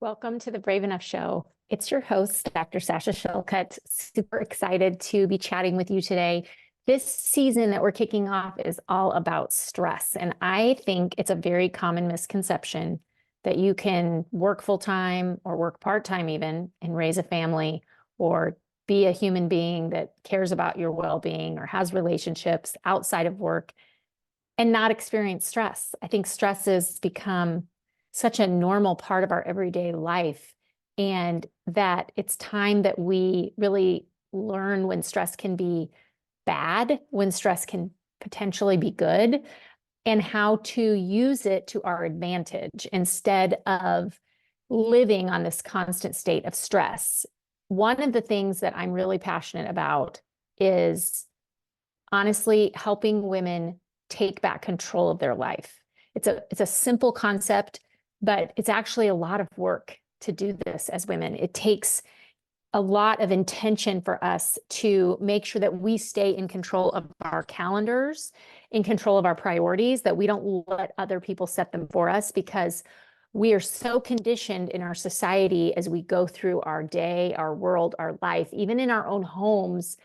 Welcome to the Brave Enough Show. It's your host, Dr. Sasha Shillcutt. Super excited to be chatting with you today. This season that we're kicking off is all about stress. And I think it's a very common misconception that you can work full time or work part time even and raise a family or be a human being that cares about your well being or has relationships outside of work and not experience stress. I think stress has become such a normal part of our everyday life, and that it's time that we really learn when stress can be bad, when stress can potentially be good, and how to use it to our advantage instead of living on this constant state of stress. One of the things that I'm really passionate about is honestly helping women take back control of their life. It's a simple concept, but it's actually a lot of work to do this as women. It takes a lot of intention for us to make sure that we stay in control of our calendars, in control of our priorities, that we don't let other people set them for us, because we are so conditioned in our society as we go through our day, our world, our life, even in our own homes,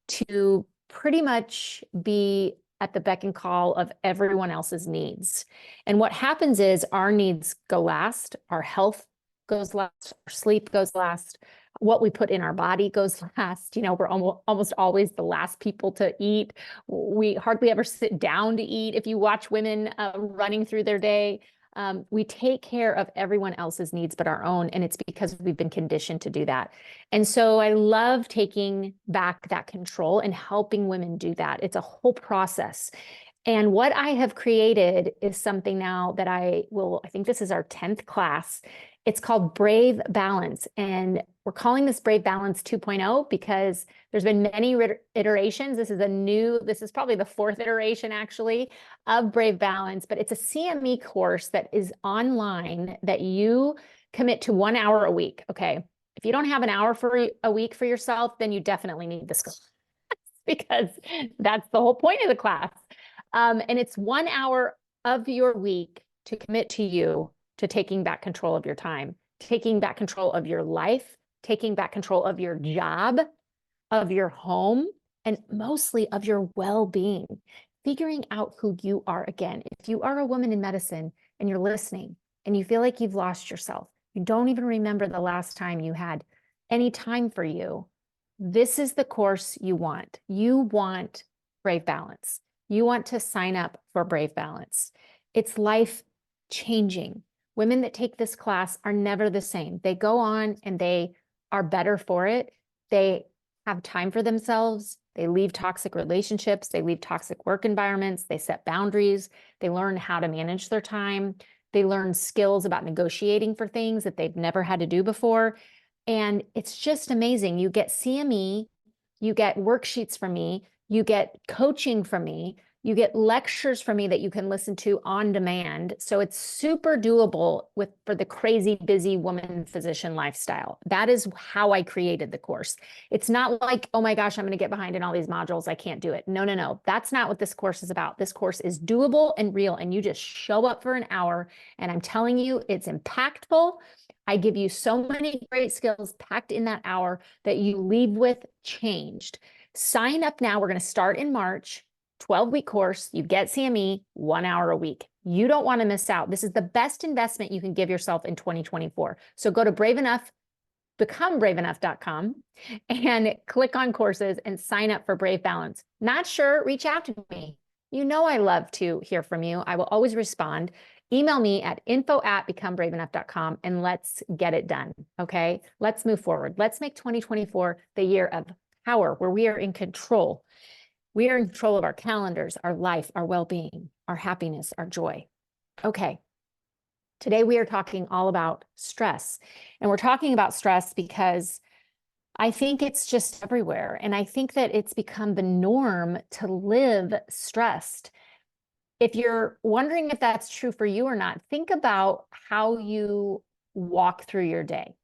to pretty much be at the beck and call of everyone else's needs. And what happens is our needs go last, our health goes last, our sleep goes last, what we put in our body goes last. We're almost always the last people to eat. We hardly ever sit down to eat. If you watch women running through their day, we take care of everyone else's needs but our own, and it's because we've been conditioned to do that. And so I love taking back that control and helping women do that. It's a whole process. And what I have created is something now that I think this is our 10th class. It's called Brave Balance. And we're calling this Brave Balance 2.0 because there's been many iterations. This is probably the fourth iteration actually of Brave Balance, but it's a CME course that is online that you commit to 1 hour a week. Okay. If you don't have an hour for a week for yourself, then you definitely need this class because that's the whole point of the class. And it's 1 hour of your week to commit to you to taking back control of your time, taking back control of your life, taking back control of your job, of your home, and mostly of your well-being, figuring out who you are again. If you are a woman in medicine and you're listening and you feel like you've lost yourself, you don't even remember the last time you had any time for you, this is the course you want. You want Brave Balance. You want to sign up for Brave Balance. It's life changing. Women that take this class are never the same. They go on and they are better for it. They have time for themselves. They leave toxic relationships. They leave toxic work environments. They set boundaries. They learn how to manage their time. They learn skills about negotiating for things that they've never had to do before. And it's just amazing. You get CME, you get worksheets from me, you get coaching from me, you get lectures from me that you can listen to on demand. So it's super doable for the crazy busy woman physician lifestyle. That is how I created the course. It's not like, oh my gosh, I'm going to get behind in all these modules, I can't do it. No, no, no. That's not what this course is about. This course is doable and real, and you just show up for an hour, and I'm telling you, it's impactful. I give you so many great skills packed in that hour that you leave with changed. Sign up now. We're going to start in March. 12-week course, you get CME 1 hour a week. You don't want to miss out. This is the best investment you can give yourself in 2024. So go to Brave Enough, become braveenough.com and click on courses and sign up for Brave Balance. Not sure? Reach out to me. You know I love to hear from you. I will always respond. Email me at info@becomebraveenough.com and let's get it done. Okay, let's move forward. Let's make 2024 the year of power, where we are in control. We are in control of our calendars, our life, our well-being, our happiness, our joy. Okay. Today we are talking all about stress. And we're talking about stress because I think it's just everywhere. And I think that it's become the norm to live stressed. If you're wondering if that's true for you or not, think about how you walk through your day,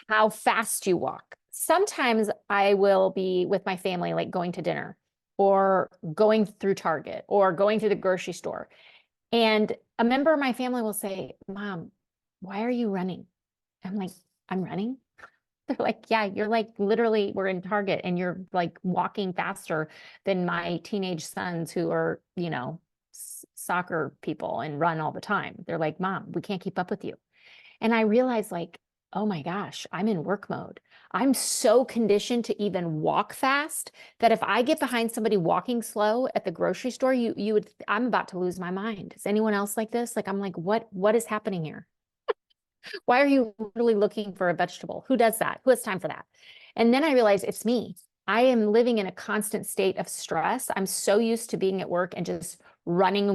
how fast you walk. Sometimes I will be with my family, like going to dinner or going through Target or going through the grocery store. And a member of my family will say, Mom, why are you running? I'm like, I'm running. They're like, yeah, you're like literally, we're in Target and you're like walking faster than my teenage sons who are, soccer people and run all the time. They're like, Mom, we can't keep up with you. And I realized like, oh my gosh, I'm in work mode. I'm so conditioned to even walk fast that if I get behind somebody walking slow at the grocery store, you would, I'm about to lose my mind. Is anyone else like this? Like, I'm like, what is happening here? Why are you really looking for a vegetable? Who does that? Who has time for that? And then I realized it's me. I am living in a constant state of stress. I'm so used to being at work and just running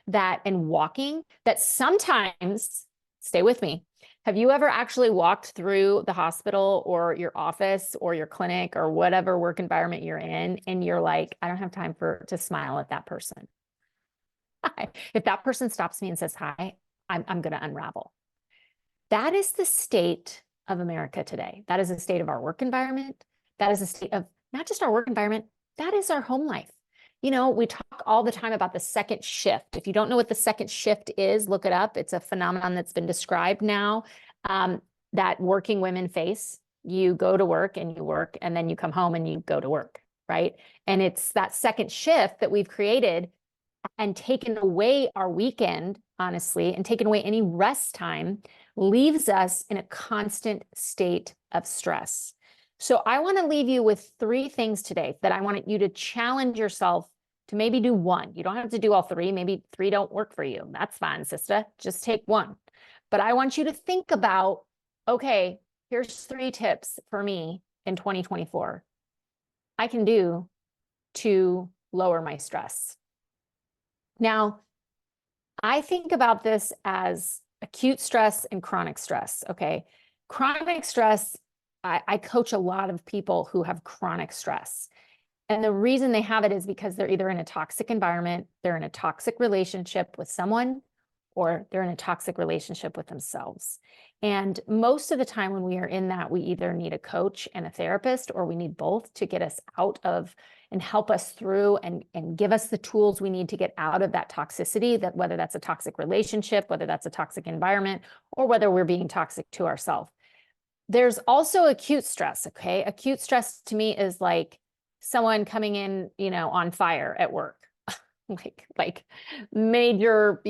that and walking that sometimes, stay with me. Have you ever actually walked through the hospital or your office or your clinic or whatever work environment you're in and you're like, I don't have time to smile at that person. If that person stops me and says hi, I'm going to unravel. That is the state of America today. That is the state of our work environment. That is the state of not just our work environment, that is our home life. We talk all the time about the second shift. If you don't know what the second shift is, look it up. It's a phenomenon that's been described now that working women face. You go to work and you work, and then you come home and you go to work, right? And it's that second shift that we've created and taken away our weekend, honestly, and taken away any rest time, leaves us in a constant state of stress. So I want to leave you with 3 things today that I want you to challenge yourself to maybe do one. You don't have to do all 3. Maybe 3 don't work for you. That's fine, sister. Just take one. But I want you to think about, okay, here's 3 tips for me in 2024 I can do to lower my stress. Now, I think about this as acute stress and chronic stress, okay? Chronic stress, I coach a lot of people who have chronic stress. And the reason they have it is because they're either in a toxic environment, they're in a toxic relationship with someone, or they're in a toxic relationship with themselves. And most of the time when we are in that, we either need a coach and a therapist, or we need both to get us out of and help us through and give us the tools we need to get out of that toxicity, that whether that's a toxic relationship, whether that's a toxic environment, or whether we're being toxic to ourselves. There's also acute stress, okay? Acute stress to me is like someone coming in, on fire at work. like major,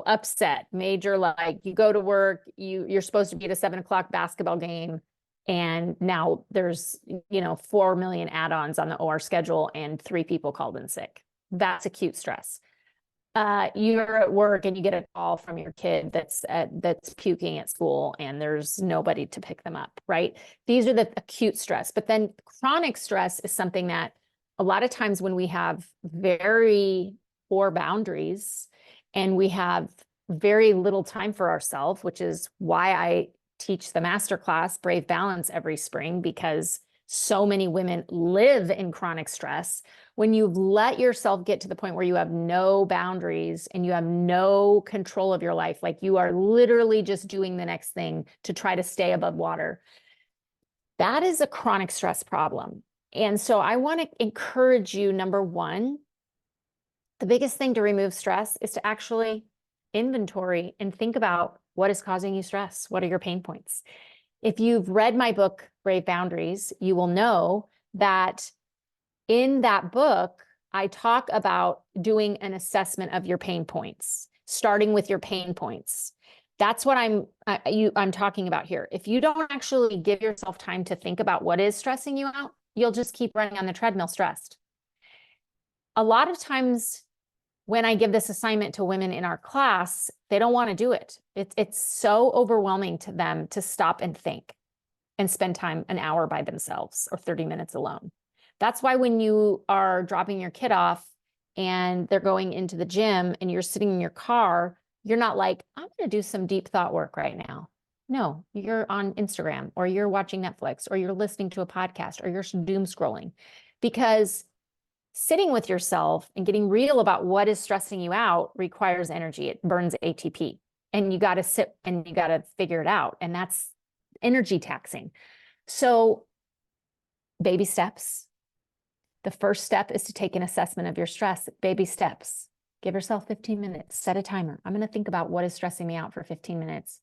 upset, major, like you go to work, you're supposed to be at a 7 o'clock basketball game. And now there's, 4 million add-ons on the OR schedule and 3 people called in sick. That's acute stress. You're at work and you get a call from your kid that's puking at school and there's nobody to pick them up, right? These are the acute stress. But then chronic stress is something that a lot of times when we have very poor boundaries and we have very little time for ourselves, which is why I teach the masterclass Brave Balance every spring, because so many women live in chronic stress. When you let yourself get to the point where you have no boundaries and you have no control of your life, like you are literally just doing the next thing to try to stay above water, that is a chronic stress problem. And so I want to encourage you, number one, the biggest thing to remove stress is to actually inventory and think about what is causing you stress. What are your pain points? If you've read my book, Brave Boundaries, you will know that in that book, I talk about doing an assessment of your pain points, starting with your pain points. That's what I'm talking about here. If you don't actually give yourself time to think about what is stressing you out, you'll just keep running on the treadmill stressed. A lot of times when I give this assignment to women in our class, they don't want to do it. It's so overwhelming to them to stop and think and spend time, an hour by themselves or 30 minutes alone. That's why when you are dropping your kid off and they're going into the gym and you're sitting in your car, you're not like, I'm going to do some deep thought work right now. No, you're on Instagram or you're watching Netflix or you're listening to a podcast or you're doom scrolling, because sitting with yourself and getting real about what is stressing you out requires energy. It burns ATP, and you got to sit and you got to figure it out. And that's energy taxing. So baby steps. The first step is to take an assessment of your stress. Baby steps. Give yourself 15 minutes, set a timer. I'm going to think about what is stressing me out for 15 minutes.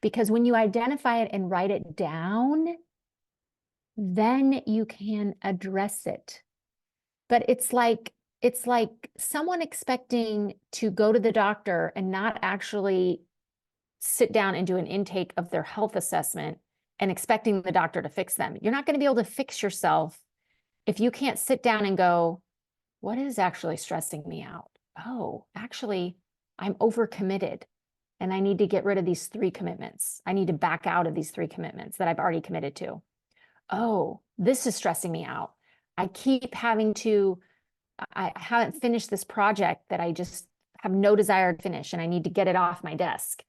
Because when you identify it and write it down, then you can address it. But it's like someone expecting to go to the doctor and not actually sit down and do an intake of their health assessment and expecting the doctor to fix them. You're not going to be able to fix yourself if you can't sit down and go, what is actually stressing me out? Oh, actually, I'm overcommitted and I need to get rid of these 3 commitments. I need to back out of these 3 commitments that I've already committed to. Oh, this is stressing me out. I haven't finished this project that I just have no desire to finish and I need to get it off my desk.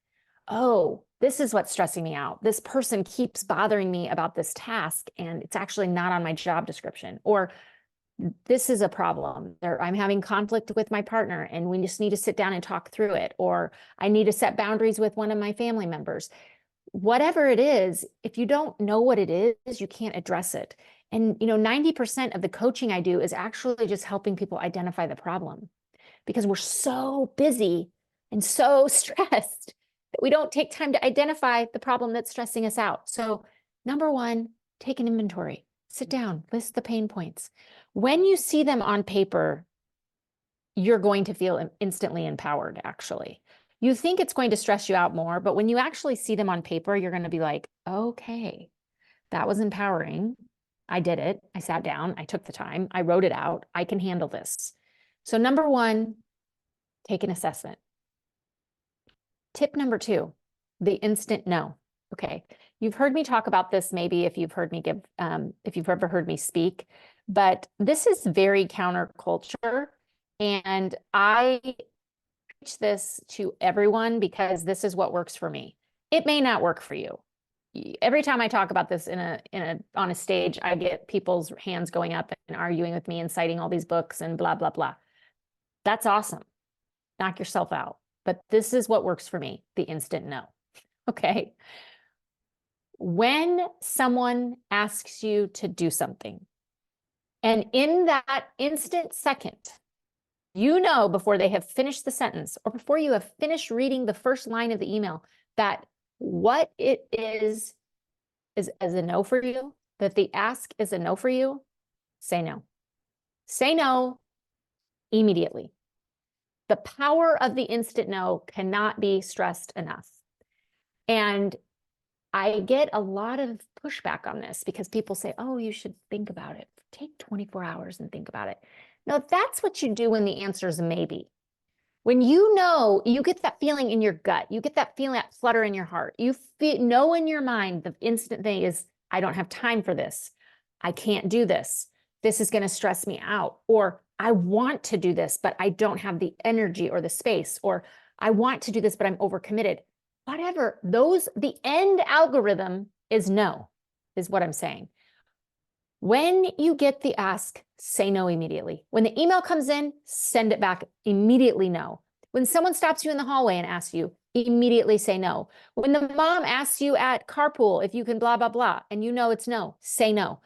Oh, this is what's stressing me out. This person keeps bothering me about this task and it's actually not on my job description. Or this is a problem. I'm having conflict with my partner and we just need to sit down and talk through it. Or I need to set boundaries with one of my family members. Whatever it is, if you don't know what it is, you can't address it. And 90% of the coaching I do is actually just helping people identify the problem because we're so busy and so stressed that we don't take time to identify the problem that's stressing us out. So number 1, take an inventory. Sit down, list the pain points. When you see them on paper, you're going to feel instantly empowered, actually. You think it's going to stress you out more, but when you actually see them on paper, you're going to be like, okay, that was empowering. I did it. I sat down. I took the time. I wrote it out. I can handle this. So number 1, take an assessment. Tip number 2, the instant no. Okay. You've heard me talk about this, maybe if you've heard me if you've ever heard me speak, but this is very counterculture. And I preach this to everyone because this is what works for me. It may not work for you. Every time I talk about this on a stage, I get people's hands going up and arguing with me and citing all these books and blah, blah, blah. That's awesome. Knock yourself out. But this is what works for me, the instant no. Okay. When someone asks you to do something, and in that instant second, before they have finished the sentence or before you have finished reading the first line of the email, that what it is as a no for you, that the ask is a no for you, say no. Say no immediately. The power of the instant no cannot be stressed enough. And I get a lot of pushback on this because people say, oh, you should think about it. Take 24 hours and think about it. No, that's what you do when the answer is maybe. When you get that feeling in your gut, you get that feeling, that flutter in your heart. You know in your mind, the instant thing is, I don't have time for this. I can't do this. This is going to stress me out. Or I want to do this, but I don't have the energy or the space. Or I want to do this, but I'm overcommitted. Whatever, the end algorithm is no, is what I'm saying. When you get the ask, say no immediately. When the email comes in, send it back immediately no. When someone stops you in the hallway and asks you, immediately say no. When the mom asks you at carpool if you can blah, blah, blah, and it's no, say no.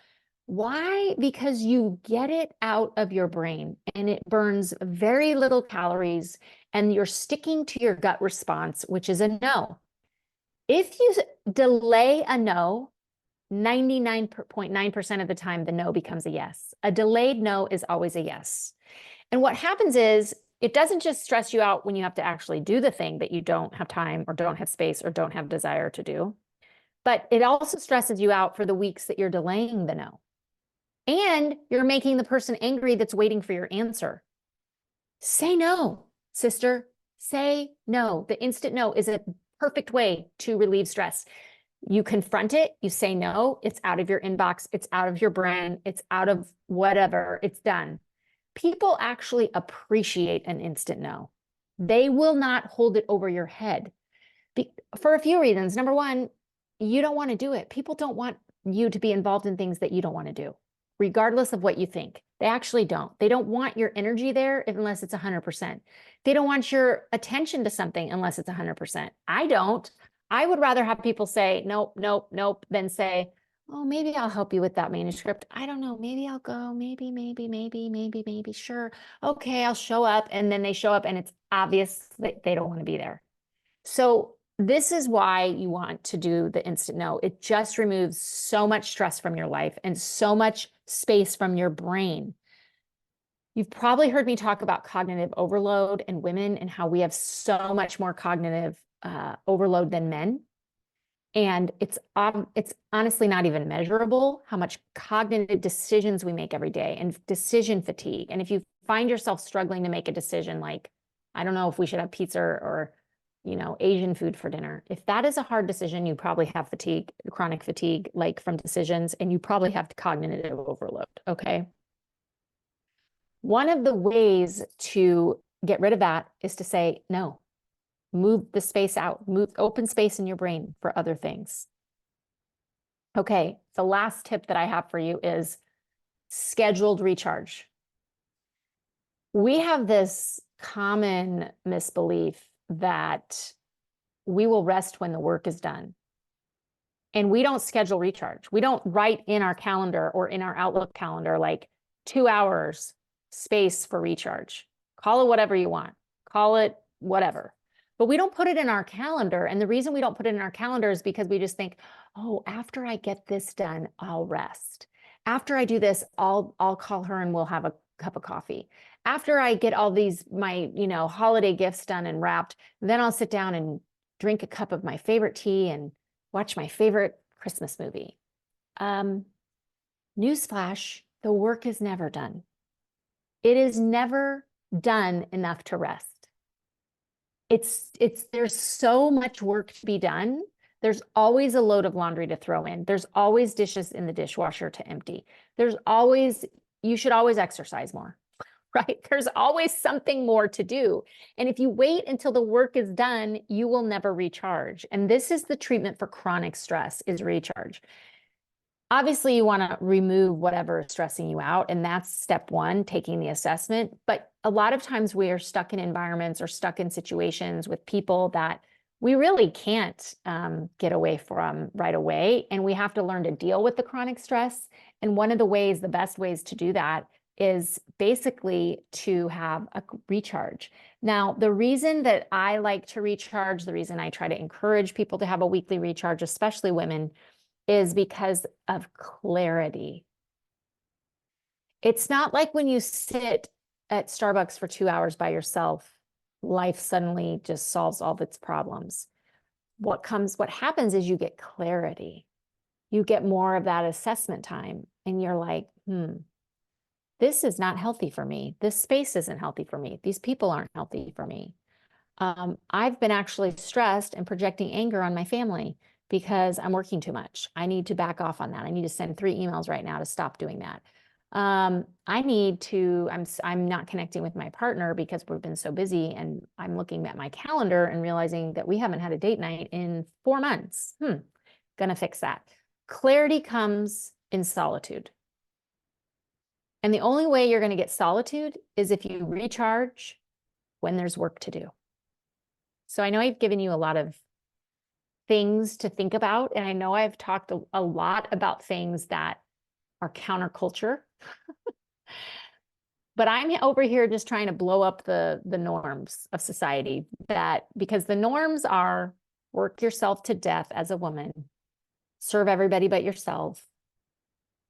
Why? Because you get it out of your brain and it burns very little calories and you're sticking to your gut response, which is a no. If you delay a no, 99.9% of the time, the no becomes a yes. A delayed no is always a yes. And what happens is it doesn't just stress you out when you have to actually do the thing that you don't have time or don't have space or don't have desire to do, but it also stresses you out for the weeks that you're delaying the no. And you're making the person angry that's waiting for your answer. Say no, sister. Say no. The instant no is a perfect way to relieve stress. You confront it, you say no, it's out of your inbox, it's out of your brain, it's out of whatever, it's done. People actually appreciate an instant no. They will not hold it over your head for a few reasons. Number 1, you don't want to do it. People don't want you to be involved in things that you don't want to do, regardless of what you think. They actually don't. They don't want your energy there unless it's 100%. They don't want your attention to something unless it's 100%. I don't. I would rather have people say, nope, nope, nope, than say, oh, maybe I'll help you with that manuscript. I don't know. Maybe I'll go. Maybe, sure. Okay, I'll show up. And then they show up and it's obvious that they don't want to be there. So this is why you want to do the instant no. It just removes so much stress from your life and so much space from your brain. You've probably heard me talk about cognitive overload in women and how we have so much more cognitive overload than men. And it's honestly not even measurable how much cognitive decisions we make every day and decision fatigue. And if you find yourself struggling to make a decision like, I don't know if we should have pizza or, Asian food for dinner. If that is a hard decision, you probably have fatigue, chronic fatigue, like from decisions, and you probably have cognitive overload, okay? One of the ways to get rid of that is to say no. Move the space out, open space in your brain for other things. Okay, the last tip that I have for you is scheduled recharge. We have this common misbelief that we will rest when the work is done. And we don't schedule recharge. We don't write in our calendar or in our Outlook calendar like 2 hours space for recharge. Call it whatever you want. Call it whatever. But we don't put it in our calendar. And the reason we don't put it in our calendar is because we just think, oh, after I get this done, I'll rest. After I do this, I'll call her and we'll have a cup of coffee. After I get all these, my, holiday gifts done and wrapped, then I'll sit down and drink a cup of my favorite tea and watch my favorite Christmas movie. Newsflash, the work is never done. It is never done enough to rest. There's so much work to be done. There's always a load of laundry to throw in. There's always dishes in the dishwasher to empty. You should always exercise more, right? There's always something more to do. And if you wait until the work is done, you will never recharge. And this is the treatment for chronic stress, is recharge. Obviously, you want to remove whatever is stressing you out, and that's step one, taking the assessment. But a lot of times we are stuck in environments or stuck in situations with people that we really can't get away from right away, and we have to learn to deal with the chronic stress. And one of the best ways to do that is basically to have a recharge. Now, the reason that I like to recharge, the reason I try to encourage people to have a weekly recharge, especially women, is because of clarity. It's not like when you sit at Starbucks for 2 hours by yourself, life suddenly just solves all of its problems. What happens is you get clarity. You get more of that assessment time, and you're like, this is not healthy for me. This space isn't healthy for me. These people aren't healthy for me. I've been actually stressed and projecting anger on my family because I'm working too much. I need to back off on that. I need to send 3 emails right now to stop doing that. I'm not connecting with my partner because we've been so busy, and I'm looking at my calendar and realizing that we haven't had a date night in 4 months. Gonna fix that. Clarity comes in solitude. And the only way you're gonna get solitude is if you recharge when there's work to do. So I know I've given you a lot of things to think about, and I know I've talked a lot about things that are counterculture, but I'm over here just trying to blow up the norms of society, because the norms are work yourself to death as a woman, serve everybody but yourself,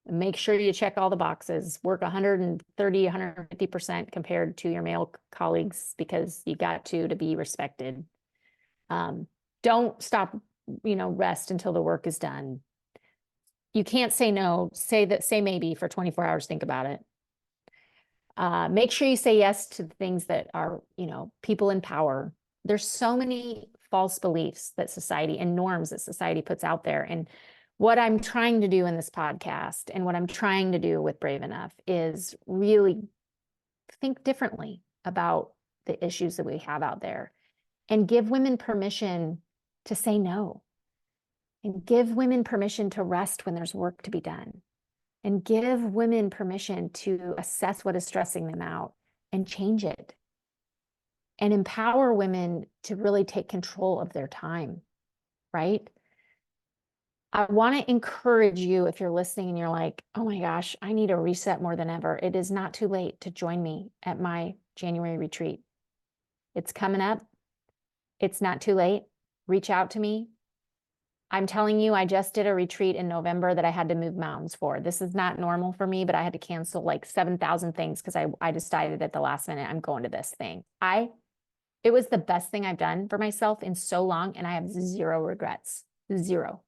make sure you check all the boxes, work 130, 150% compared to your male colleagues because you got to be respected. Don't stop, rest until the work is done. You can't say no, say maybe for 24 hours, think about it. Make sure you say yes to the things that are, people in power. There's so many false beliefs that society and norms that society puts out there. And what I'm trying to do in this podcast and what I'm trying to do with Brave Enough is really think differently about the issues that we have out there and give women permission to say no, and give women permission to rest when there's work to be done, and give women permission to assess what is stressing them out and change it, and empower women to really take control of their time, right? I want to encourage you, if you're listening and you're like, oh my gosh, I need a reset more than ever. It is not too late to join me at my January retreat. It's coming up. It's not too late. reach out to me. I'm telling you, I just did a retreat in November that I had to move mountains for. This is not normal for me, but I had to cancel like 7,000 things because I decided at the last minute I'm going to this thing. It was the best thing I've done for myself in so long, and I have zero regrets. Zero.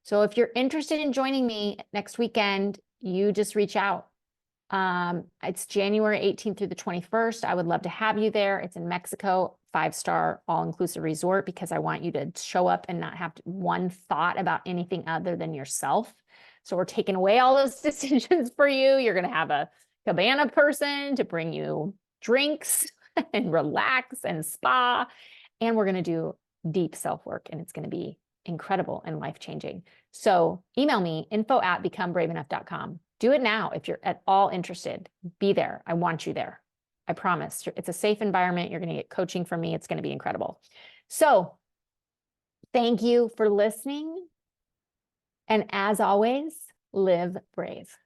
So if you're interested in joining me next weekend, you just reach out. It's January 18th through the 21st. I would love to have you there. It's in Mexico, 5-star all-inclusive resort, because I want you to show up and not have one thought about anything other than yourself. So we're taking away all those decisions for you. You're going to have a cabana person to bring you drinks and relax and spa. And we're going to do deep self-work, and it's going to be incredible and life-changing. So email me, info@becomebraveenough.com. Do it now if you're at all interested. Be there. I want you there. I promise. It's a safe environment. You're going to get coaching from me. It's going to be incredible. So thank you for listening. And as always, live brave.